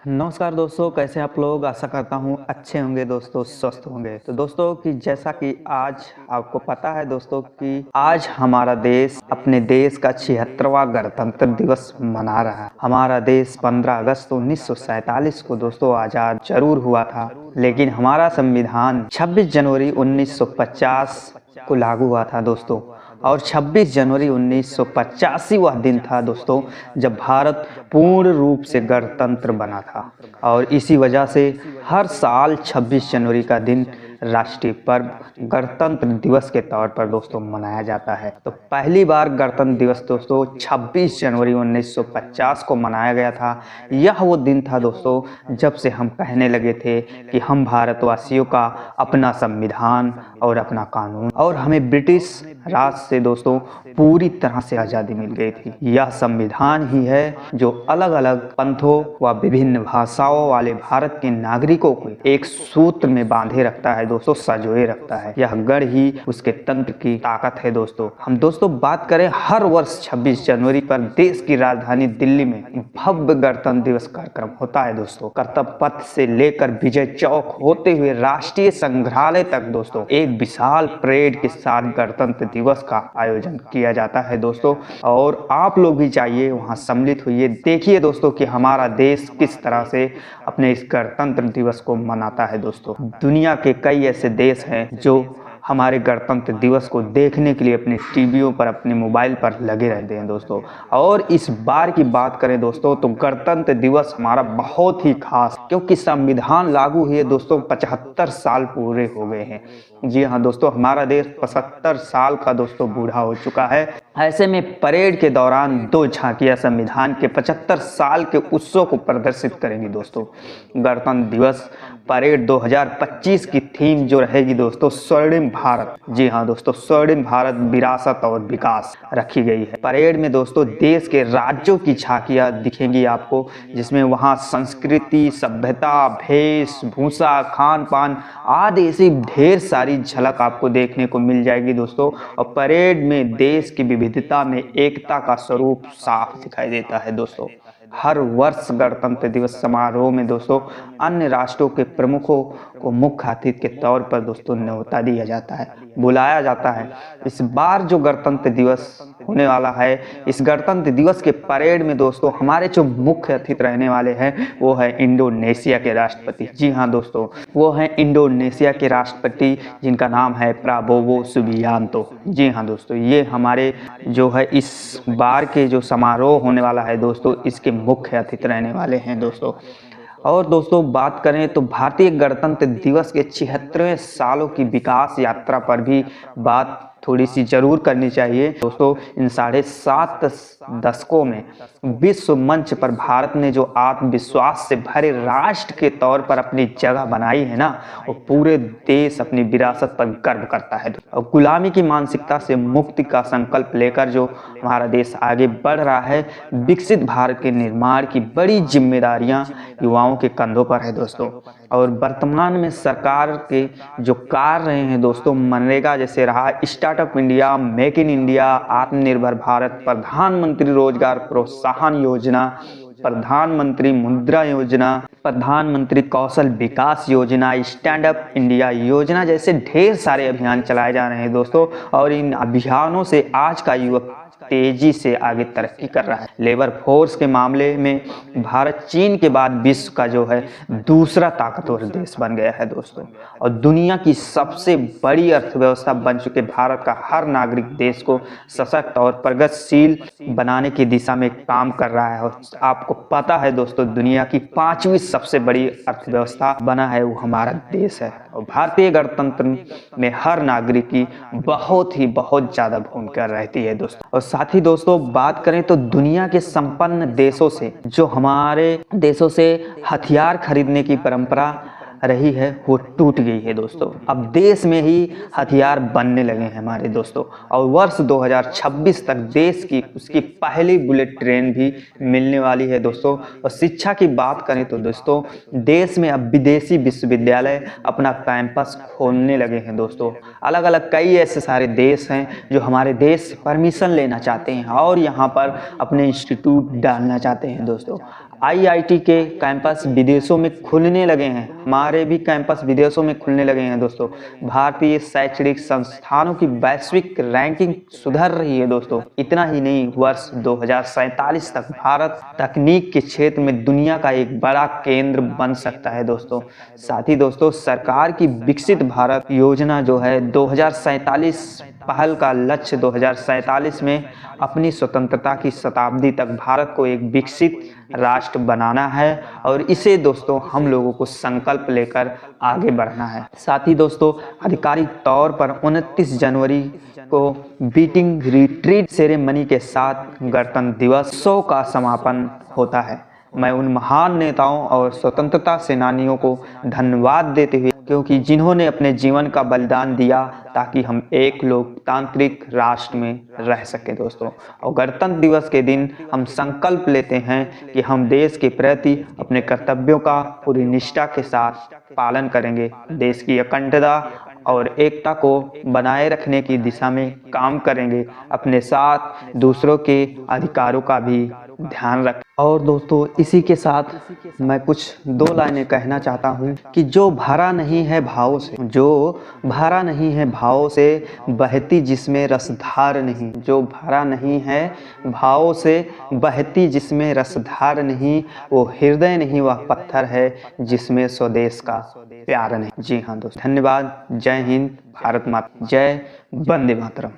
नमस्कार दोस्तों, कैसे आप लोग। आशा करता हूँ अच्छे होंगे दोस्तों, स्वस्थ होंगे। तो दोस्तों कि जैसा कि आज आपको पता है दोस्तों कि आज हमारा देश अपने देश का 76वां गणतंत्र दिवस मना रहा है। हमारा देश 15 अगस्त 1947 को दोस्तों आज़ाद जरूर हुआ था, लेकिन हमारा संविधान 26 जनवरी 1950 को लागू हुआ था दोस्तों। और 26 जनवरी 1985 वह दिन था दोस्तों जब भारत पूर्ण रूप से गणतंत्र बना था। और इसी वजह से हर साल 26 जनवरी का दिन राष्ट्रीय पर्व गणतंत्र दिवस के तौर पर दोस्तों मनाया जाता है। तो पहली बार गणतंत्र दिवस दोस्तों 26 जनवरी 1950 को मनाया गया था। यह वो दिन था दोस्तों जब से हम कहने लगे थे कि हम भारतवासियों का अपना संविधान और अपना कानून, और हमें ब्रिटिश राज से दोस्तों पूरी तरह से आज़ादी मिल गई थी। यह संविधान ही है जो अलग अलग पंथों व विभिन्न भाषाओं वाले भारत के नागरिकों को एक सूत्र में बांधे रखता है दोस्तों, संजोए रखता है। यह गढ़ ही उसके तंत्र की ताकत है दोस्तों। हम दोस्तों बात करें, हर वर्ष 26 जनवरी पर देश की राजधानी दिल्ली में भव्य गणतंत्र दिवस कार्यक्रम होता है दोस्तों। कर्तव्य पथ से लेकर विजय चौक होते हुए राष्ट्रीय संग्रहालय तक दोस्तों एक विशाल परेड के साथ गणतंत्र दिवस का आयोजन किया जाता है दोस्तों। और आप लोग भी जाइए वहां सम्मिलित हुई, देखिए दोस्तों कि हमारा देश किस तरह से अपने इस गणतंत्र दिवस को मनाता है दोस्तों। दुनिया के कई ऐसे देश हैं जो हमारे गणतंत्र दिवस को देखने के लिए अपने टीवियों पर, अपने मोबाइल पर लगे रहते हैं दोस्तों। और इस बार की बात करें दोस्तों तो गणतंत्र दिवस हमारा बहुत ही खास, क्योंकि संविधान लागू हुए दोस्तों 75 साल पूरे हो गए हैं। जी हाँ दोस्तों, हमारा देश 75 साल का दोस्तों बूढ़ा हो चुका है। ऐसे में परेड के दौरान 2 झांकियां संविधान के 75 साल के उत्सव को प्रदर्शित करेंगी दोस्तों। गणतंत्र दिवस परेड 2025 की थीम जो रहेगी दोस्तों, स्वर्णिम भारत। जी हाँ दोस्तों, स्वर्णिम भारत, विरासत और विकास रखी गई है। परेड में दोस्तों देश के राज्यों की झांकियां दिखेंगी आपको, जिसमें वहाँ संस्कृति, सभ्यता, वेशभूषा, खान पान आदि ऐसी ढेर सारी झलक आपको देखने को मिल जाएगी दोस्तों। और परेड में देश की विविधता में एकता का स्वरूप साफ दिखाई देता है दोस्तों। हर वर्ष गणतंत्र दिवस समारोह में दोस्तों अन्य राष्ट्रों के प्रमुखों को मुख्य अतिथि के तौर पर दोस्तों न्योता दिया जाता है, बुलाया जाता है। इस बार जो गणतंत्र दिवस होने वाला है, इस गणतंत्र दिवस के परेड में दोस्तों हमारे जो मुख्य अतिथि रहने वाले हैं वो है इंडोनेशिया के राष्ट्रपति। जी हाँ दोस्तों, वो हैं इंडोनेशिया के राष्ट्रपति जिनका नाम है प्राबोवो सुबियांतो। जी हाँ दोस्तों, ये हमारे जो है इस बार के जो समारोह होने वाला है दोस्तों, इसके मुख्य अतिथि रहने वाले हैं दोस्तों। और दोस्तों बात करें तो भारतीय गणतंत्र दिवस के 76वें सालों की विकास यात्रा पर भी बात थोड़ी सी जरूर करनी चाहिए दोस्तों। इन 7.5 दशकों में विश्व मंच पर भारत ने जो आत्मविश्वास से भरे राष्ट्र के तौर पर अपनी जगह बनाई है ना, वो पूरे देश अपनी विरासत पर गर्व करता है। और गुलामी की मानसिकता से मुक्ति का संकल्प लेकर जो हमारा देश आगे बढ़ रहा है, विकसित भारत के निर्माण की बड़ी जिम्मेदारियां युवाओं के कंधों पर है दोस्तों। और वर्तमान में सरकार के जो कार्य रहे हैं दोस्तों, मनरेगा जैसे रहा, startup India, make in India, आत्मनिर्भर भारत, प्रधानमंत्री रोजगार प्रोत्साहन योजना, प्रधानमंत्री मुद्रा योजना, प्रधानमंत्री कौशल विकास योजना, स्टैंड अप इंडिया योजना जैसे ढेर सारे अभियान चलाए जा रहे हैं दोस्तों। और इन अभियानों से आज का युवक तेजी से आगे तरक्की कर रहा है। लेबर फोर्स के मामले में भारत चीन के बाद विश्व का जो है दूसरा ताकतवर देश बन गया है दोस्तों। और दुनिया की सबसे बड़ी अर्थव्यवस्था बन चुके भारत का हर नागरिक देश को सशक्त और प्रगतिशील बनाने की दिशा में काम कर रहा है। और आपको पता है दोस्तों, दुनिया की 5वीं सबसे बड़ी अर्थव्यवस्था बना है वो हमारा देश है। और भारतीय गणतंत्र में हर नागरिक की बहुत ज्यादा भूमिका रहती है दोस्तों। और साथ ही दोस्तों बात करें तो दुनिया के संपन्न देशों से, जो हमारे देशों से हथियार खरीदने की परंपरा रही है, वो टूट गई है दोस्तों। अब देश में ही हथियार बनने लगे हैं हमारे दोस्तों। और वर्ष 2026 तक देश की उसकी पहली बुलेट ट्रेन भी मिलने वाली है दोस्तों। और शिक्षा की बात करें तो दोस्तों, देश में अब विदेशी विश्वविद्यालय अपना कैंपस खोलने लगे हैं दोस्तों। अलग अलग कई ऐसे सारे देश हैं जो हमारे देश से परमिशन लेना चाहते हैं और यहाँ पर अपने इंस्टीट्यूट डालना चाहते हैं दोस्तों। आईआईटी के कैंपस विदेशों में खुलने लगे हैं, हमारे भी कैंपस विदेशों में खुलने लगे हैं दोस्तों। भारतीय शैक्षणिक संस्थानों की वैश्विक रैंकिंग सुधर रही है दोस्तों। इतना ही नहीं, वर्ष 2047 तक भारत तकनीक के क्षेत्र में दुनिया का एक बड़ा केंद्र बन सकता है दोस्तों। साथ ही दोस्तों, सरकार की विकसित भारत योजना जो है 2047 पहल का लक्ष्य 2047 में अपनी स्वतंत्रता की शताब्दी तक भारत को एक विकसित राष्ट्र बनाना है और इसे दोस्तों हम लोगों को संकल्प लेकर आगे बढ़ना है। साथ ही दोस्तों, आधिकारिक तौर पर 29 जनवरी को बीटिंग रिट्रीट सेरेमनी के साथ गणतंत्र दिवस 100 का समापन होता है। मैं उन महान नेताओं और स्वतंत्रता सेनानियों को धन्यवाद देते हुए, क्योंकि जिन्होंने अपने जीवन का बलिदान दिया ताकि हम एक लोकतांत्रिक राष्ट्र में रह सके दोस्तों। और गणतंत्र दिवस के दिन हम संकल्प लेते हैं कि हम देश के प्रति अपने कर्तव्यों का पूरी निष्ठा के साथ पालन करेंगे, देश की अखंडता और एकता को बनाए रखने की दिशा में काम करेंगे, अपने साथ दूसरों के अधिकारों का भी ध्यान रखें। और दोस्तों, इसी के साथ मैं कुछ 2 लाइनें कहना चाहता हूँ कि जो भरा नहीं है भावों से, जो भरा नहीं है भावों से बहती जिसमें रसधार नहीं, जो भरा नहीं है भावों से बहती जिसमें रसधार नहीं, वो हृदय नहीं वह पत्थर है जिसमें स्वदेश का प्यार नहीं। जी हाँ दोस्तों, धन्यवाद। जय हिंद, भारत माता, जय वंदे मातरम।